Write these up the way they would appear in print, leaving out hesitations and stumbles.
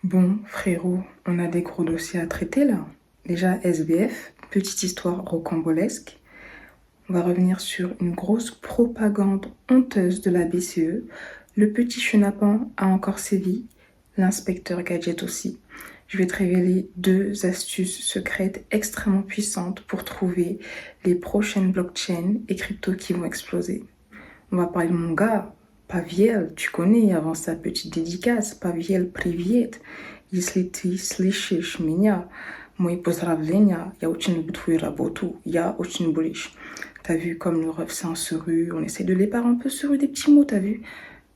Bon, frérot, on a des gros dossiers à traiter là. Déjà, SBF, petite histoire rocambolesque. On va revenir sur une grosse propagande honteuse de la BCE. Le petit chenapan a encore sévi, l'inspecteur Gadget aussi. Je vais te révéler deux astuces secrètes extrêmement puissantes pour trouver les prochaines blockchains et cryptos qui vont exploser. On va parler de mon gars, Paviel, tu connais, avant sa petite dédicace, Paviel, привет, если ты слышишь меня, мои поздравления, я очень люблю твою работу, я очень bullish. T'as vu comme le ref c'est un seru, on essaie de les parler un peu seru des petits mots, t'as vu?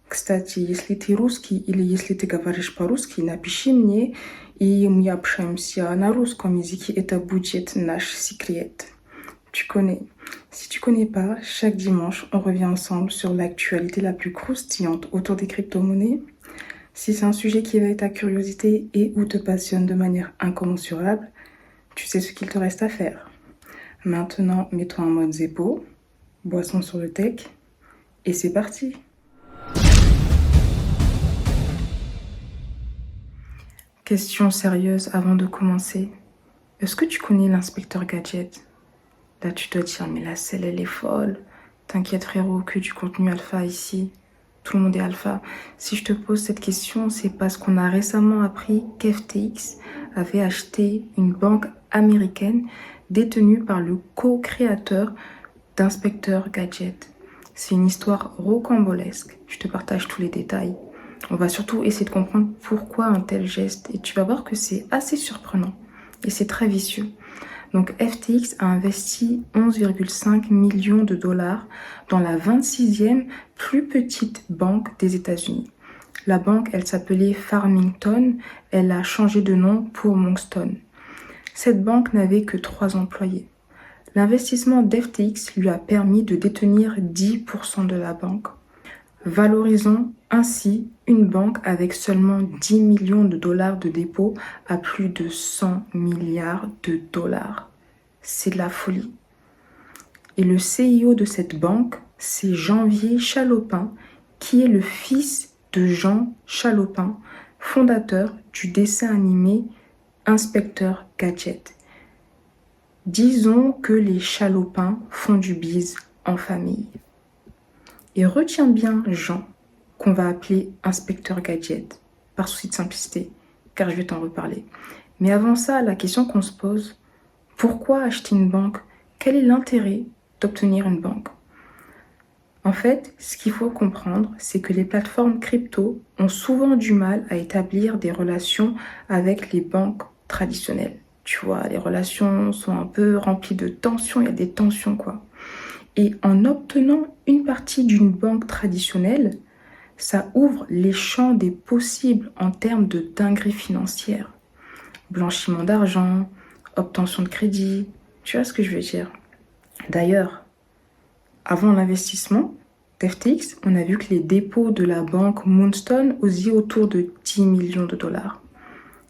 Кстати, если ты русский или если ты говоришь по-русски, напиши мне, и мы общаемся на русском языке, это будет наш секрет. Tu connais. Si tu connais pas, chaque dimanche, on revient ensemble sur l'actualité la plus croustillante autour des crypto-monnaies. Si c'est un sujet qui éveille ta curiosité et ou te passionne de manière incommensurable, tu sais ce qu'il te reste à faire. Maintenant, mets-toi en mode zépo, boisson sur le tech, et c'est parti. Question sérieuse avant de commencer. Est-ce que tu connais l'inspecteur Gadget? Là, tu dois dire, mais la selle, elle est folle. T'inquiète, frérot, que du contenu alpha ici. Tout le monde est alpha. Si je te pose cette question, c'est parce qu'on a récemment appris qu'FTX avait acheté une banque américaine détenue par le co-créateur d'Inspecteur Gadget. C'est une histoire rocambolesque. Je te partage tous les détails. On va surtout essayer de comprendre pourquoi un tel geste. Et tu vas voir que c'est assez surprenant. Et c'est très vicieux. Donc FTX a investi 11,5 millions de dollars dans la 26e plus petite banque des États-Unis. La banque, elle s'appelait Farmington, elle a changé de nom pour Monkstone. Cette banque n'avait que 3 employés. L'investissement d'FTX lui a permis de détenir 10% de la banque, valorisant ainsi une banque avec seulement 10 millions de dollars de dépôt à plus de 100 milliards de dollars. C'est de la folie. Et le CEO de cette banque, c'est Janvier Chalopin, qui est le fils de Jean Chalopin, fondateur du dessin animé Inspecteur Gadget. Disons que les Chalopins font du bise en famille. Et retiens bien Jean, qu'on va appeler Inspecteur Gadget, par souci de simplicité, car je vais t'en reparler. Mais avant ça, la question qu'on se pose, pourquoi acheter une banque? Quel est l'intérêt d'obtenir une banque? En fait, ce qu'il faut comprendre, c'est que les plateformes crypto ont souvent du mal à établir des relations avec les banques traditionnelles. Tu vois, les relations sont un peu remplies de tensions, il y a des tensions quoi. Et en obtenant une partie d'une banque traditionnelle, ça ouvre les champs des possibles en termes de dinguerie financière. Blanchiment d'argent, obtention de crédit, tu vois ce que je veux dire. D'ailleurs, avant l'investissement d'FTX, on a vu que les dépôts de la banque Moonstone oscillaient autour de 10 millions de dollars.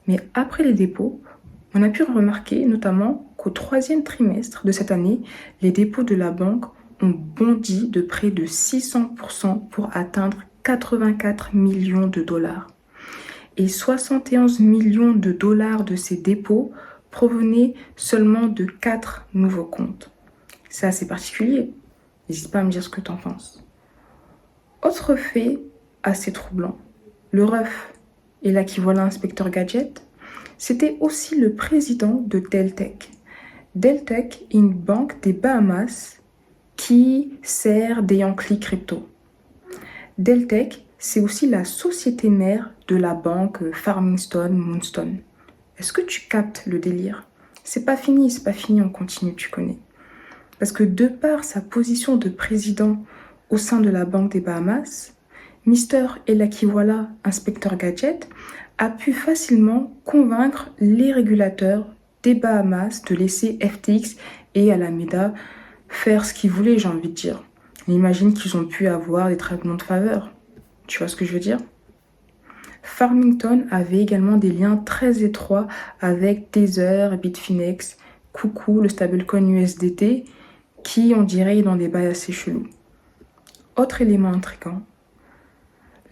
Mais après les dépôts, on a pu remarquer notamment qu'au 3e trimestre de cette année, les dépôts de la banque ont bondi de près de 600% pour atteindre 84 millions de dollars. Et 71 millions de dollars de ces dépôts provenaient seulement de 4 nouveaux comptes. C'est assez particulier. N'hésite pas à me dire ce que tu en penses. Autre fait assez troublant, le ref et là qui voilà Inspecteur Gadget, c'était aussi le président de Deltec. Deltec est une banque des Bahamas qui sert des Yankees crypto. Deltec, c'est aussi la société mère de la banque Farmington Moonstone. Est-ce que tu captes le délire? C'est pas fini, on continue, tu connais. Parce que de par sa position de président au sein de la Banque des Bahamas, Mister Elakiwala, Inspecteur Gadget, a pu facilement convaincre les régulateurs des Bahamas de laisser FTX et Alameda faire ce qu'ils voulaient, j'ai envie de dire. Imagine qu'ils ont pu avoir des traitements de faveur. Tu vois ce que je veux dire? Farmington avait également des liens très étroits avec Tether, Bitfinex, Coucou, le stablecoin USDT, qui, on dirait, est dans des bails assez chelous. Autre élément intriguant,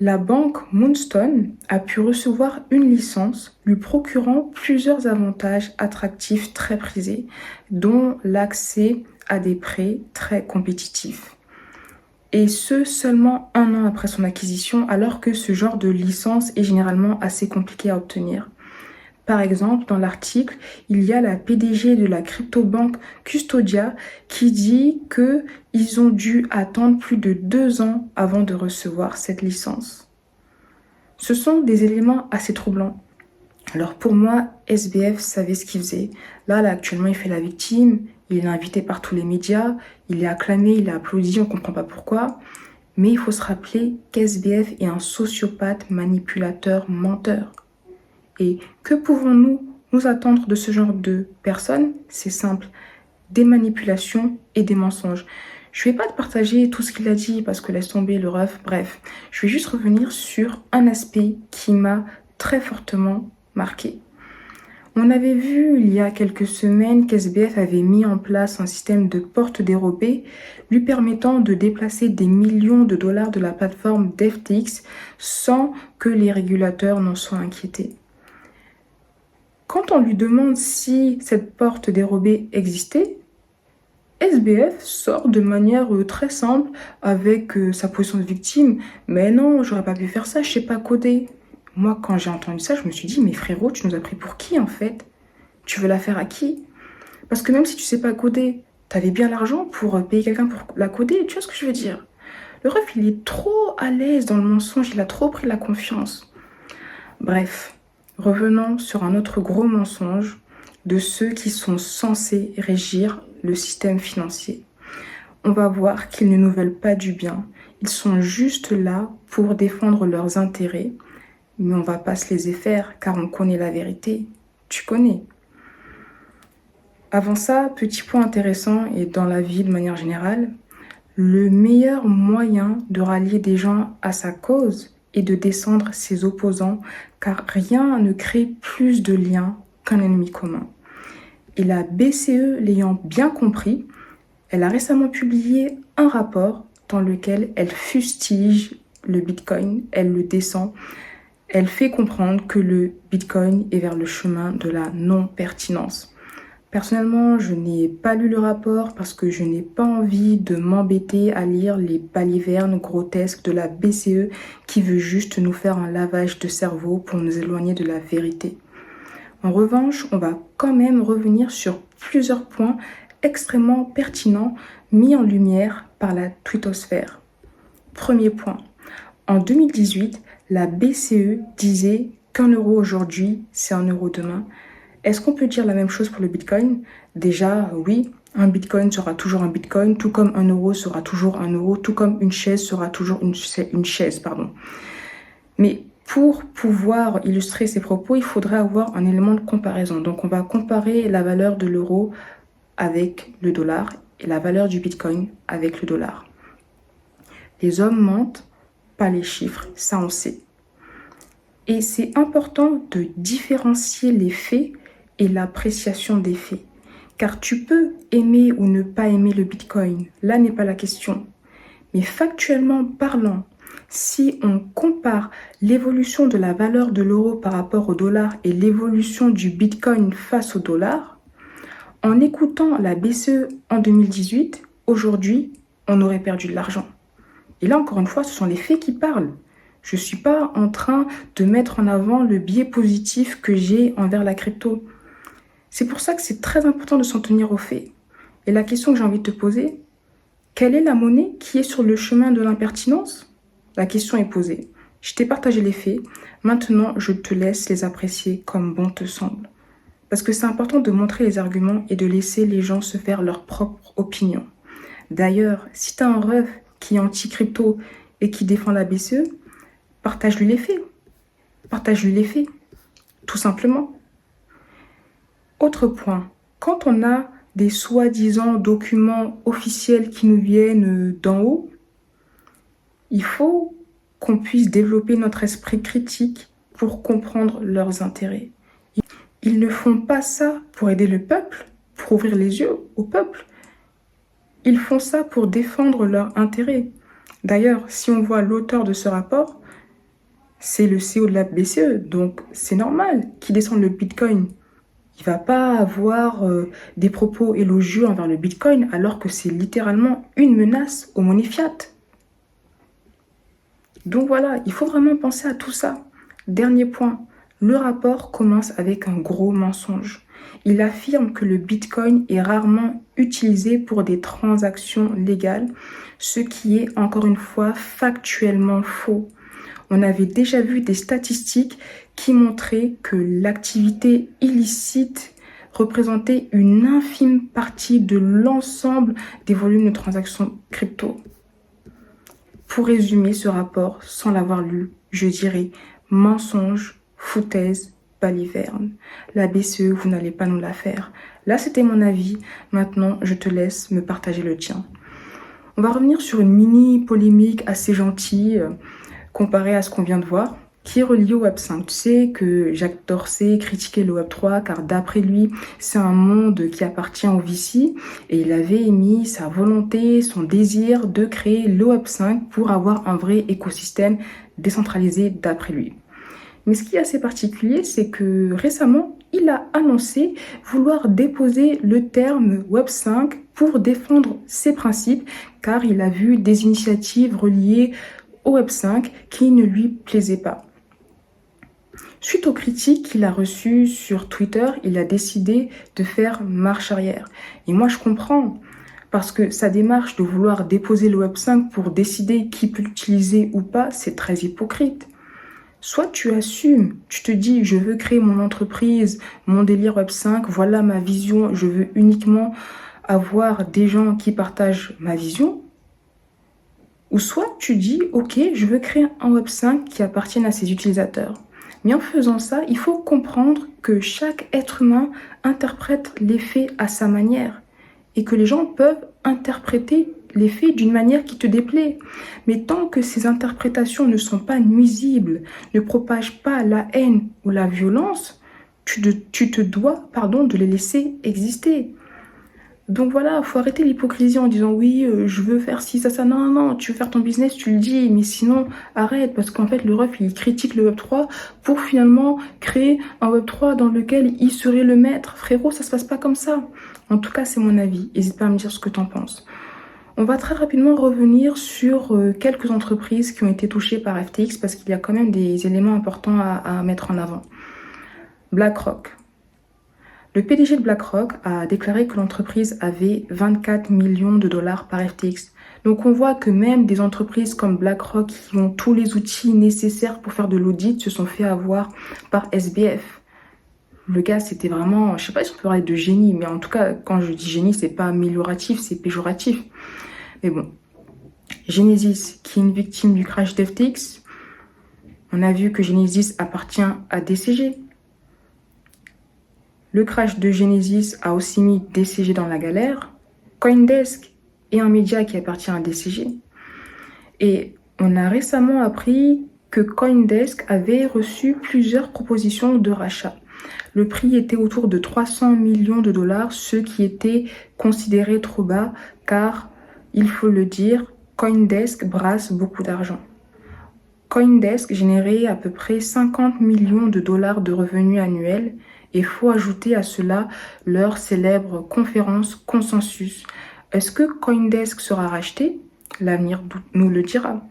La banque Moonstone a pu recevoir une licence lui procurant plusieurs avantages attractifs très prisés, dont l'accès à des prêts très compétitifs. Et ce, seulement 1 an après son acquisition, alors que ce genre de licence est généralement assez compliqué à obtenir. Par exemple, dans l'article, il y a la PDG de la crypto-banque Custodia qui dit qu'ils ont dû attendre plus de 2 ans avant de recevoir cette licence. Ce sont des éléments assez troublants. Alors pour moi, SBF savait ce qu'il faisait. Là, actuellement, il fait la victime, il est invité par tous les médias, il est acclamé, il est applaudi, on ne comprend pas pourquoi. Mais il faut se rappeler qu'SBF est un sociopathe, manipulateur, menteur. Et que pouvons-nous nous attendre de ce genre de personnes? C'est simple, des manipulations et des mensonges. Je ne vais pas te partager tout ce qu'il a dit parce que laisse tomber le ref. Bref, je vais juste revenir sur un aspect qui m'a très fortement marqué. On avait vu il y a quelques semaines qu'SBF avait mis en place un système de porte dérobée lui permettant de déplacer des millions de dollars de la plateforme d'FTX sans que les régulateurs n'en soient inquiétés. Quand on lui demande si cette porte dérobée existait, SBF sort de manière très simple avec sa position de victime. Mais non, j'aurais pas pu faire ça, je sais pas coder. Moi, quand j'ai entendu ça, je me suis dit, mais frérot, tu nous as pris pour qui en fait? Tu veux la faire à qui? Parce que même si tu sais pas coder, t'avais bien l'argent pour payer quelqu'un pour la coder, tu vois ce que je veux dire? Le ref, il est trop à l'aise dans le mensonge, il a trop pris la confiance. Bref. Revenons sur un autre gros mensonge de ceux qui sont censés régir le système financier. On va voir qu'ils ne nous veulent pas du bien. Ils sont juste là pour défendre leurs intérêts. Mais on ne va pas se laisser faire car on connaît la vérité. Tu connais. Avant ça, petit point intéressant et dans la vie de manière générale, le meilleur moyen de rallier des gens à sa cause et de descendre ses opposants, car rien ne crée plus de liens qu'un ennemi commun. Et la BCE, l'ayant bien compris, elle a récemment publié un rapport dans lequel elle fustige le Bitcoin, elle le descend, elle fait comprendre que le Bitcoin est vers le chemin de la non-pertinence. Personnellement, je n'ai pas lu le rapport parce que je n'ai pas envie de m'embêter à lire les balivernes grotesques de la BCE qui veut juste nous faire un lavage de cerveau pour nous éloigner de la vérité. En revanche, on va quand même revenir sur plusieurs points extrêmement pertinents mis en lumière par la twittosphère. Premier point. En 2018, la BCE disait qu'1 euro aujourd'hui, c'est 1 euro demain. Est-ce qu'on peut dire la même chose pour le Bitcoin? Déjà, oui, un Bitcoin sera toujours un Bitcoin, tout comme 1 euro sera toujours 1 euro, tout comme une chaise sera toujours une chaise. Mais pour pouvoir illustrer ces propos, il faudrait avoir un élément de comparaison. Donc, on va comparer la valeur de l'euro avec le dollar et la valeur du Bitcoin avec le dollar. Les hommes mentent, pas les chiffres, ça on sait. Et c'est important de différencier les faits et l'appréciation des faits. Car tu peux aimer ou ne pas aimer le Bitcoin, là n'est pas la question. Mais factuellement parlant, si on compare l'évolution de la valeur de l'euro par rapport au dollar et l'évolution du Bitcoin face au dollar, en écoutant la BCE en 2018, aujourd'hui, on aurait perdu de l'argent. Et là, encore une fois, ce sont les faits qui parlent. Je ne suis pas en train de mettre en avant le biais positif que j'ai envers la crypto. C'est pour ça que c'est très important de s'en tenir aux faits. Et la question que j'ai envie de te poser, quelle est la monnaie qui est sur le chemin de l'impertinence? La question est posée. Je t'ai partagé les faits. Maintenant, je te laisse les apprécier comme bon te semble. Parce que c'est important de montrer les arguments et de laisser les gens se faire leur propre opinion. D'ailleurs, si tu as un ref qui est anti-crypto et qui défend la BCE, partage-lui les faits. Partage-lui les faits. Tout simplement. Autre point, quand on a des soi-disant documents officiels qui nous viennent d'en haut, il faut qu'on puisse développer notre esprit critique pour comprendre leurs intérêts. Ils ne font pas ça pour aider le peuple, pour ouvrir les yeux au peuple. Ils font ça pour défendre leurs intérêts. D'ailleurs, si on voit l'auteur de ce rapport, C'est le CEO de la BCE, donc c'est normal qu'il descende le Bitcoin. Il va pas avoir des propos élogieux envers le Bitcoin alors que c'est littéralement une menace aux monnaies fiat. Donc voilà, il faut vraiment penser à tout ça. Dernier point, le rapport commence avec un gros mensonge. Il affirme que le Bitcoin est rarement utilisé pour des transactions légales, ce qui est encore une fois factuellement faux. On avait déjà vu des statistiques qui montraient que l'activité illicite représentait une infime partie de l'ensemble des volumes de transactions crypto. Pour résumer ce rapport, sans l'avoir lu, je dirais mensonge, foutaise, baliverne. La BCE, vous n'allez pas nous la faire. Là, c'était mon avis. Maintenant, je te laisse me partager le tien. On va revenir sur une mini polémique assez gentille comparée à ce qu'on vient de voir, qui est reliée au Web 5. Tu sais que Jacques Dorsey critiquait le Web 3 car d'après lui, c'est un monde qui appartient aux VC et il avait émis sa volonté, son désir de créer le Web 5 pour avoir un vrai écosystème décentralisé d'après lui. Mais ce qui est assez particulier, c'est que récemment, il a annoncé vouloir déposer le terme Web 5 pour défendre ses principes, car il a vu des initiatives reliées au Web 5 qui ne lui plaisaient pas. Suite aux critiques qu'il a reçues sur Twitter, il a décidé de faire marche arrière. Et moi, je comprends, parce que sa démarche de vouloir déposer le Web 5 pour décider qui peut l'utiliser ou pas, c'est très hypocrite. Soit tu assumes, tu te dis je veux créer mon entreprise, mon délire Web 5, voilà ma vision, je veux uniquement avoir des gens qui partagent ma vision. Ou soit tu dis ok, je veux créer un Web 5 qui appartienne à ses utilisateurs. Mais en faisant ça, il faut comprendre que chaque être humain interprète les faits à sa manière et que les gens peuvent interpréter les faits d'une manière qui te déplaît. Mais tant que ces interprétations ne sont pas nuisibles, ne propagent pas la haine ou la violence, tu te dois de les laisser exister. Donc voilà, faut arrêter l'hypocrisie en disant oui, je veux faire ci, ça. Non, non, tu veux faire ton business, tu le dis, mais sinon arrête, parce qu'en fait le ref il critique le Web3 pour finalement créer un Web3 dans lequel il serait le maître. Frérot, ça se passe pas comme ça. En tout cas, c'est mon avis. N'hésite pas à me dire ce que t'en penses. On va très rapidement revenir sur quelques entreprises qui ont été touchées par FTX parce qu'il y a quand même des éléments importants à mettre en avant. BlackRock. Le PDG de BlackRock a déclaré que l'entreprise avait 24 millions de dollars par FTX. Donc on voit que même des entreprises comme BlackRock qui ont tous les outils nécessaires pour faire de l'audit se sont fait avoir par SBF. Le gars, c'était vraiment, je sais pas si on peut parler de génie, mais en tout cas, quand je dis génie, c'est pas amélioratif, c'est péjoratif. Mais bon, Genesis, qui est une victime du crash d'FTX, on a vu que Genesis appartient à DCG. Le crash de Genesis a aussi mis DCG dans la galère. CoinDesk est un média qui appartient à DCG. Et on a récemment appris que CoinDesk avait reçu plusieurs propositions de rachat. Le prix était autour de 300 millions de dollars, ce qui était considéré trop bas car, il faut le dire, CoinDesk brasse beaucoup d'argent. CoinDesk générait à peu près 50 millions de dollars de revenus annuels et il faut ajouter à cela leur célèbre conférence Consensus. Est-ce que CoinDesk sera racheté? L'avenir nous le dira.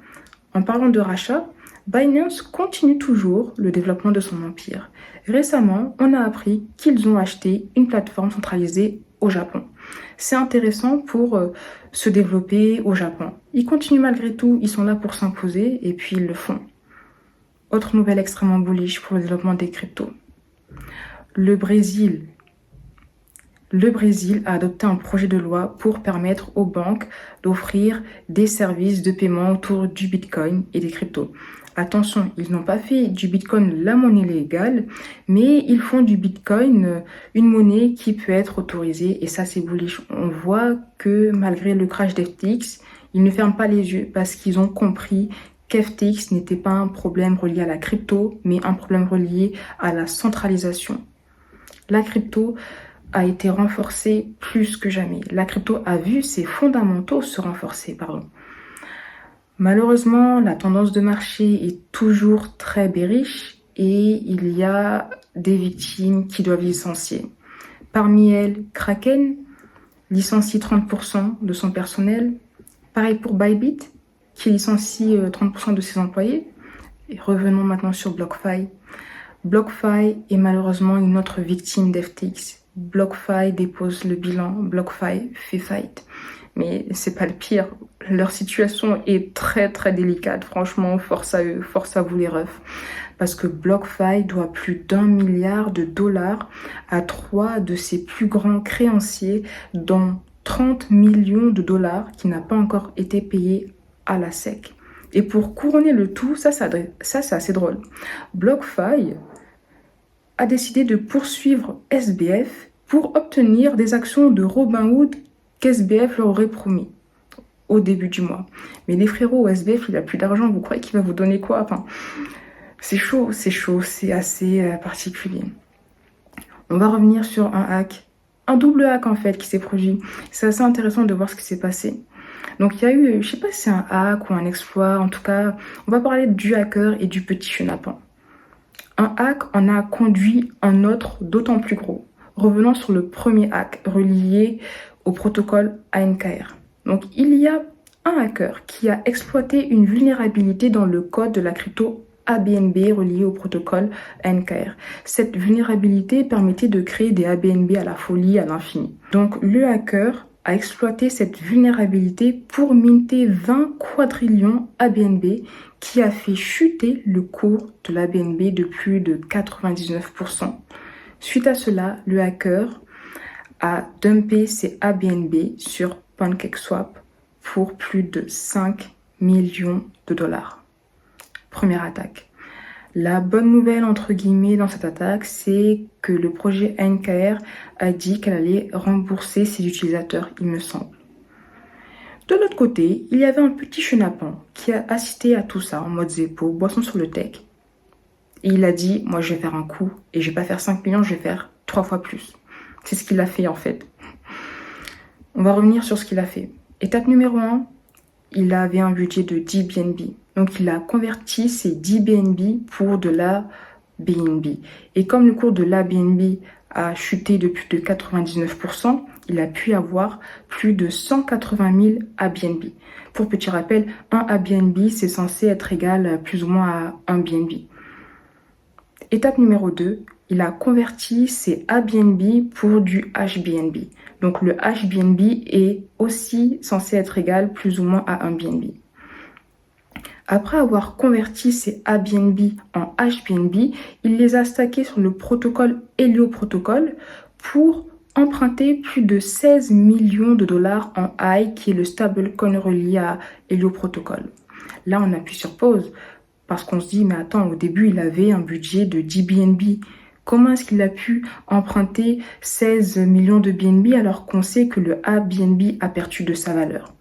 En parlant de rachat, Binance continue toujours le développement de son empire. Récemment, on a appris qu'ils ont acheté une plateforme centralisée au Japon. C'est intéressant pour se développer au Japon. Ils continuent malgré tout, ils sont là pour s'imposer et puis ils le font. Autre nouvelle extrêmement bullish pour le développement des cryptos. Le Brésil a adopté un projet de loi pour permettre aux banques d'offrir des services de paiement autour du Bitcoin et des cryptos. Attention, ils n'ont pas fait du Bitcoin la monnaie légale, mais ils font du Bitcoin une monnaie qui peut être autorisée et ça c'est bullish. On voit que malgré le crash d'FTX, ils ne ferment pas les yeux parce qu'ils ont compris qu'FTX n'était pas un problème relié à la crypto, mais un problème relié à la centralisation. La crypto a été renforcée plus que jamais. La crypto a vu ses fondamentaux se renforcer, Malheureusement, la tendance de marché est toujours très bearish et il y a des victimes qui doivent licencier. Parmi elles, Kraken licencie 30% de son personnel. Pareil pour Bybit, qui licencie 30% de ses employés. Et revenons maintenant sur BlockFi. BlockFi est malheureusement une autre victime d'FTX. BlockFi dépose le bilan, BlockFi fait faillite. Mais c'est pas le pire. Leur situation est très très délicate. Franchement, force à eux, force à vous les refs. Parce que BlockFi doit plus d'1 milliard de dollars à 3 de ses plus grands créanciers, dont 30 millions de dollars qui n'a pas encore été payé à la SEC. Et pour couronner le tout, ça c'est assez drôle. BlockFi a décidé de poursuivre SBF pour obtenir des actions de Robinhood qu'SBF leur aurait promis au début du mois. Mais les frérots, SBF, il a plus d'argent, vous croyez qu'il va vous donner quoi? Enfin, c'est chaud, c'est assez particulier. On va revenir sur un hack, un double hack en fait qui s'est produit. C'est assez intéressant de voir ce qui s'est passé. Donc il y a eu, je sais pas si c'est un hack ou un exploit, en tout cas, on va parler du hacker et du petit chenapan. Un hack en a conduit un autre d'autant plus gros. Revenons sur le premier hack relié au protocole ANKR. Donc il y a un hacker qui a exploité une vulnérabilité dans le code de la crypto ABNB relié au protocole ANKR. Cette vulnérabilité permettait de créer des ABNB à la folie, à l'infini. Donc le hacker a exploité cette vulnérabilité pour minter 20 quadrillions ABNB qui a fait chuter le cours de l'ABNB de plus de 99%. Suite à cela, le hacker a dumpé ses ABNB sur PancakeSwap pour plus de 5 millions de dollars. Première attaque. La bonne nouvelle, entre guillemets, dans cette attaque, c'est que le projet ANKR a dit qu'elle allait rembourser ses utilisateurs, il me semble. De l'autre côté, il y avait un petit chenapan qui a assisté à tout ça en mode Zeppo, boisson sur le tech. Et il a dit, moi je vais faire un coup et je vais pas faire 5 millions, je vais faire 3 fois plus. C'est ce qu'il a fait en fait. On va revenir sur ce qu'il a fait. Étape numéro 1, il avait un budget de 10 BNB. Donc il a converti ces 10 BNB pour de la BNB. Et comme le cours de la BNB a chuté de plus de 99%, il a pu avoir plus de 180 000 ABNB. Pour petit rappel, un ABNB, c'est censé être égal plus ou moins à un BNB. Étape numéro 2, il a converti ses ABNB pour du HBNB. Donc le HBNB est aussi censé être égal plus ou moins à un BNB. Après avoir converti ses ABNB en HBNB, il les a stackés sur le protocole Helio Protocol pour emprunter plus de 16 millions de dollars en AI, qui est le stablecoin relié à Helio Protocol. Là, on appuie sur pause parce qu'on se dit, mais attends, au début, il avait un budget de 10 BNB. Comment est-ce qu'il a pu emprunter 16 millions de BNB alors qu'on sait que le ABNB a perdu de sa valeur?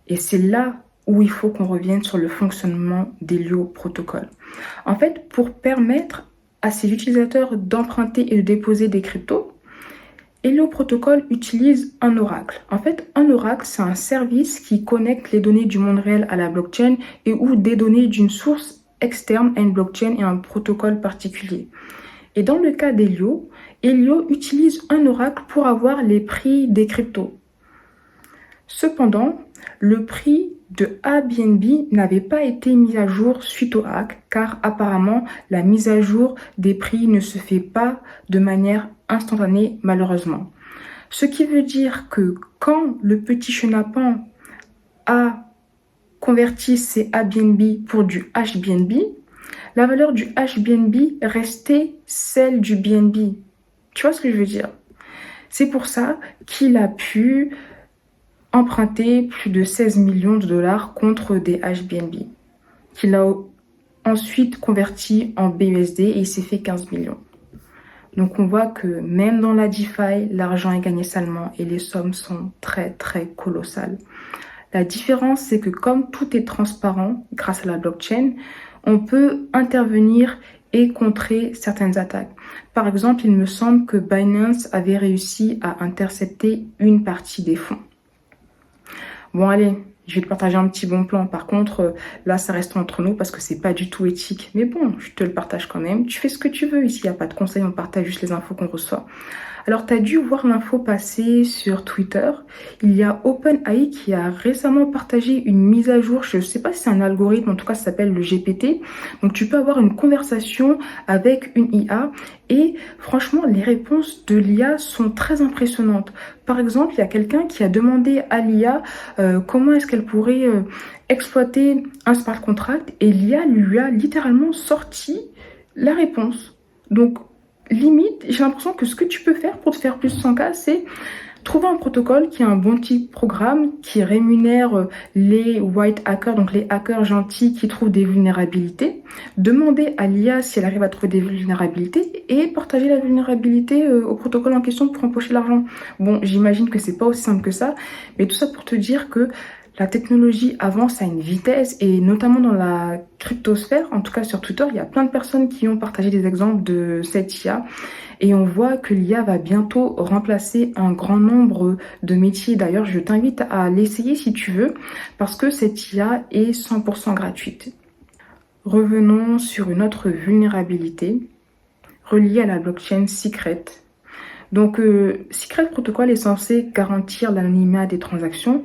Et c'est là où il faut qu'on revienne sur le fonctionnement d'Helio Protocol. En fait, pour permettre à ses utilisateurs d'emprunter et de déposer des cryptos, Helio Protocol utilise un oracle. En fait, un oracle, c'est un service qui connecte les données du monde réel à la blockchain et ou des données d'une source externe à une blockchain et un protocole particulier. Et dans le cas d'Helio, Helio utilise un oracle pour avoir les prix des cryptos. Cependant, le prix de ABNB n'avait pas été mis à jour suite au hack, car apparemment la mise à jour des prix ne se fait pas de manière instantanée, malheureusement. Ce qui veut dire que quand le petit chenapan a converti ses ABNB pour du HBNB, la valeur du HBNB restait celle du BNB. Tu vois ce que je veux dire? C'est pour ça qu'il a pu emprunter plus de 16 millions de dollars contre des HBNB, qu'il a ensuite converti en BUSD et il s'est fait 15 millions. Donc on voit que même dans la DeFi, l'argent est gagné salement et les sommes sont très très colossales. La différence, c'est que comme tout est transparent grâce à la blockchain, on peut intervenir et contrer certaines attaques. Par exemple, il me semble que Binance avait réussi à intercepter une partie des fonds. Bon allez, Je vais te partager un petit bon plan. Par contre, là, ça reste entre nous parce que c'est pas du tout éthique. Mais bon, je te le partage quand même. Tu fais ce que tu veux. Ici, il n'y a pas de conseils, on partage juste les infos qu'on reçoit. Alors, tu as dû voir l'info passer sur Twitter. Il y a OpenAI qui a récemment partagé une mise à jour. Je ne sais pas si c'est un algorithme, en tout cas, ça s'appelle le GPT. Donc, tu peux avoir une conversation avec une IA. Et franchement, les réponses de l'IA sont très impressionnantes. Par exemple, il y a quelqu'un qui a demandé à l'IA comment est-ce qu'elle pourrait exploiter un smart contract. Et l'IA lui a littéralement sorti la réponse. Donc, limite, j'ai l'impression que ce que tu peux faire pour te faire plus de 100K, c'est trouver un protocole qui a un bon petit programme, qui rémunère les white hackers, donc les hackers gentils qui trouvent des vulnérabilités, demander à l'IA si elle arrive à trouver des vulnérabilités et partager la vulnérabilité au protocole en question pour empocher l'argent. Bon, j'imagine que c'est pas aussi simple que ça, mais tout ça pour te dire que la technologie avance à une vitesse et notamment dans la cryptosphère, en tout cas sur Twitter, il y a plein de personnes qui ont partagé des exemples de cette IA et on voit que l'IA va bientôt remplacer un grand nombre de métiers. D'ailleurs, je t'invite à l'essayer si tu veux parce que cette IA est 100% gratuite. Revenons sur une autre vulnérabilité reliée à la blockchain Secret. Donc, Secret Protocol est censé garantir l'anonymat des transactions.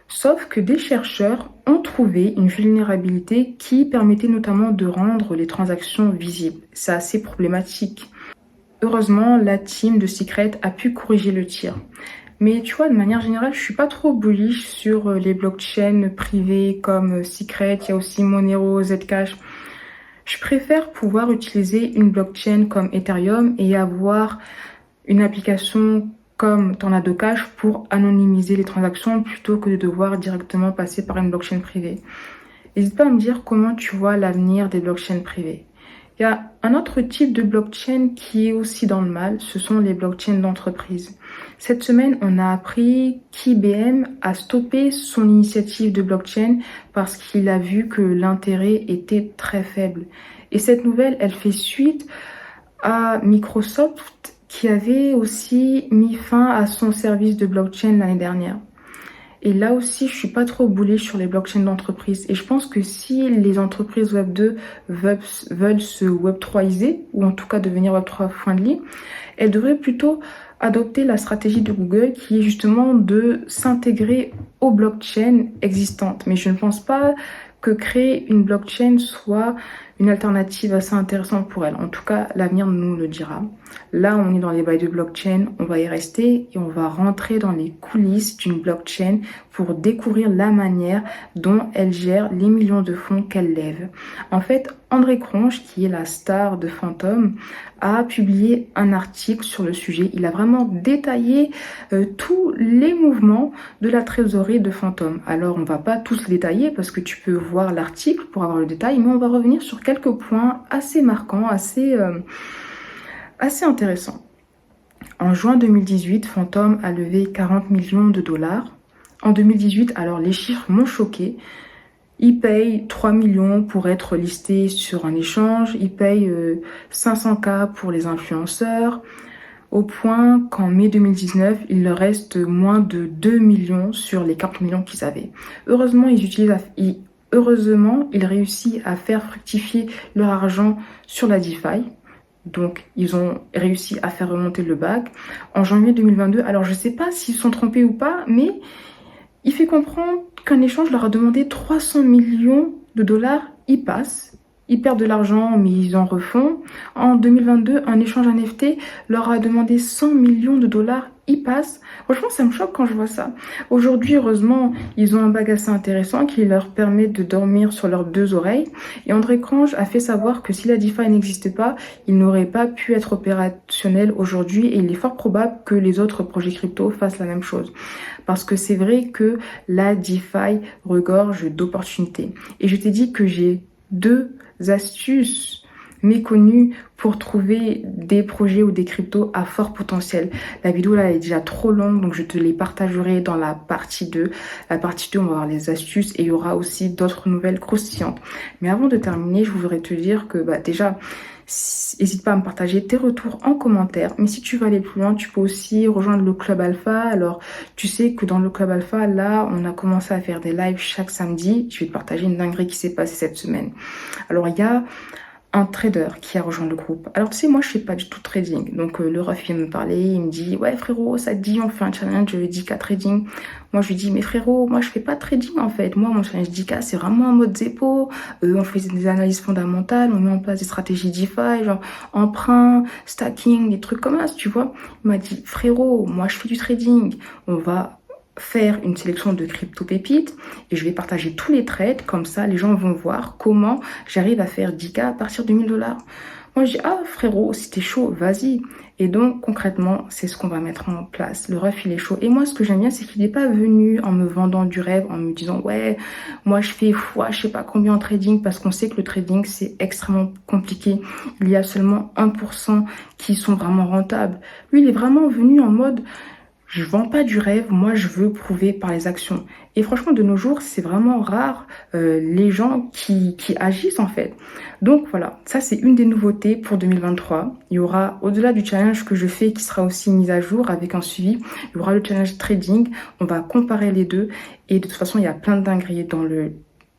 Sauf que des chercheurs ont trouvé une vulnérabilité qui permettait notamment de rendre les transactions visibles. C'est assez problématique. Heureusement, la team de Secret a pu corriger le tir. Mais tu vois, de manière générale, je suis pas trop bullish sur les blockchains privées comme Secret, il y a aussi Monero, Zcash. Je préfère pouvoir utiliser une blockchain comme Ethereum et avoir une application comme Tornado Cash pour anonymiser les transactions plutôt que de devoir directement passer par une blockchain privée. N'hésite pas à me dire comment tu vois l'avenir des blockchains privées. Il y a un autre type de blockchain qui est aussi dans le mal, ce sont les blockchains d'entreprise. Cette semaine, on a appris qu'IBM a stoppé son initiative de blockchain parce qu'il a vu que l'intérêt était très faible. Et cette nouvelle, elle fait suite à Microsoft qui avait aussi mis fin à son service de blockchain l'année dernière. Et là aussi, je suis pas trop bullish sur les blockchains d'entreprise. Et je pense que si les entreprises Web 2 veulent se Web 3iser, ou en tout cas devenir Web 3 friendly, elles devraient plutôt adopter la stratégie de Google qui est justement de s'intégrer aux blockchains existantes. Mais je ne pense pas que créer une blockchain soit une alternative assez intéressante pour elle. En tout cas, l'avenir nous le dira. Là, on est dans les bails de blockchain, on va y rester et on va rentrer dans les coulisses d'une blockchain pour découvrir la manière dont elle gère les millions de fonds qu'elle lève. En fait, André Cronje, qui est la star de Phantom, a publié un article sur le sujet. Il a vraiment détaillé tous les mouvements de la trésorerie de Phantom. Alors, on va pas tous les détailler parce que tu peux voir l'article pour avoir le détail, mais on va revenir sur quelques points assez marquants, assez intéressants. En juin 2018, Phantom a levé 40 millions de dollars. En 2018, alors les chiffres m'ont choqué. Il paye 3 millions pour être listé sur un échange. Il paye 500K pour les influenceurs. Au point qu'en mai 2019, il leur reste moins de 2 millions sur les 40 millions qu'ils avaient. Heureusement, ils réussissent à faire fructifier leur argent sur la DeFi. Donc, ils ont réussi à faire remonter le bac. En janvier 2022, alors je ne sais pas s'ils sont trompés ou pas, mais il fait comprendre qu'un échange leur a demandé 300 millions de dollars. Ils passent, ils perdent de l'argent, mais ils en refont. En 2022, un échange NFT leur a demandé 100 millions de dollars. Ils passent. Franchement, ça me choque quand je vois ça. Aujourd'hui, heureusement, ils ont un bag assez intéressant qui leur permet de dormir sur leurs deux oreilles. Et André Cronje a fait savoir que si la DeFi n'existait pas, il n'aurait pas pu être opérationnel aujourd'hui et il est fort probable que les autres projets crypto fassent la même chose. Parce que c'est vrai que la DeFi regorge d'opportunités. Et je t'ai dit que j'ai 2 astuces méconnues pour trouver des projets ou des cryptos à fort potentiel. La vidéo là est déjà trop longue, donc je te les partagerai dans la partie 2. La partie 2, on va voir les astuces et il y aura aussi d'autres nouvelles croustillantes. Mais avant de terminer, je voudrais te dire que déjà, N'hésite pas à me partager tes retours en commentaire. Mais si tu veux aller plus loin, tu peux aussi rejoindre le Club Alpha. Alors, tu sais que dans le Club Alpha, là, on a commencé à faire des lives chaque samedi. Je vais te partager une dinguerie qui s'est passée cette semaine. Alors, il y a un trader qui a rejoint le groupe. Alors tu sais, moi je fais pas du tout de trading. Donc le ref vient me parler, il me dit ouais frérot, ça te dit on fait un challenge 10K trading. Moi je lui dis mais frérot, moi je fais pas de trading en fait. Moi mon challenge 10K c'est vraiment en mode Zeppo. On fait des analyses fondamentales, on met en place des stratégies DeFi, genre emprunt, stacking, des trucs comme ça, tu vois. Il m'a dit frérot, moi je fais du trading. On va faire une sélection de crypto pépites et je vais partager tous les trades, comme ça les gens vont voir comment j'arrive à faire 10K à partir de 1000 $. Moi je dis ah frérot, si t'es chaud, vas-y. Et donc concrètement c'est ce qu'on va mettre en place. Le ref il est chaud et moi ce que j'aime bien c'est qu'il n'est pas venu en me vendant du rêve, en me disant ouais moi je fais fois je sais pas combien en trading, parce qu'on sait que le trading c'est extrêmement compliqué. Il y a seulement 1% qui sont vraiment rentables. Lui il est vraiment venu en mode je vends pas du rêve, moi je veux prouver par les actions. Et franchement, de nos jours, c'est vraiment rare les gens qui agissent en fait. Donc voilà, ça c'est une des nouveautés pour 2023. Il y aura, au-delà du challenge que je fais qui sera aussi mis à jour avec un suivi, il y aura le challenge trading. On va comparer les deux. Et de toute façon, il y a plein de dingueries dans le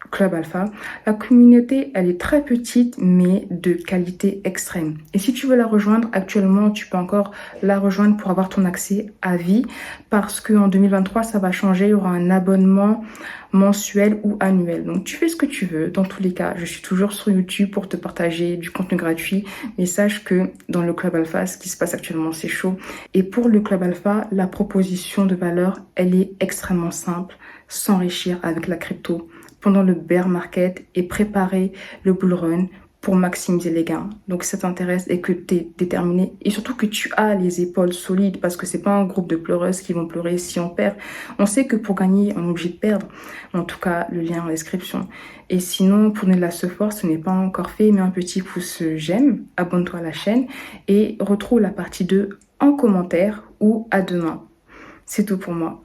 Club Alpha. La communauté, elle est très petite, mais de qualité extrême. Et si tu veux la rejoindre, actuellement, tu peux encore la rejoindre pour avoir ton accès à vie, parce qu'en 2023, ça va changer. Il y aura un abonnement mensuel ou annuel. Donc, tu fais ce que tu veux. Dans tous les cas, je suis toujours sur YouTube pour te partager du contenu gratuit. Mais sache que dans le Club Alpha, ce qui se passe actuellement, c'est chaud. Et pour le Club Alpha, la proposition de valeur, elle est extrêmement simple. S'enrichir avec la crypto pendant le bear market et préparer le bull run pour maximiser les gains. Donc si ça t'intéresse et que tu es déterminé et surtout que tu as les épaules solides, parce que c'est pas un groupe de pleureuses qui vont pleurer si on perd. On sait que pour gagner, on est obligé de perdre. En tout cas, le lien en description. Et sinon, pour donner de la support, ce n'est pas encore fait, mets un petit pouce j'aime, abonne-toi à la chaîne et retrouve la partie 2 en commentaire ou à demain. C'est tout pour moi.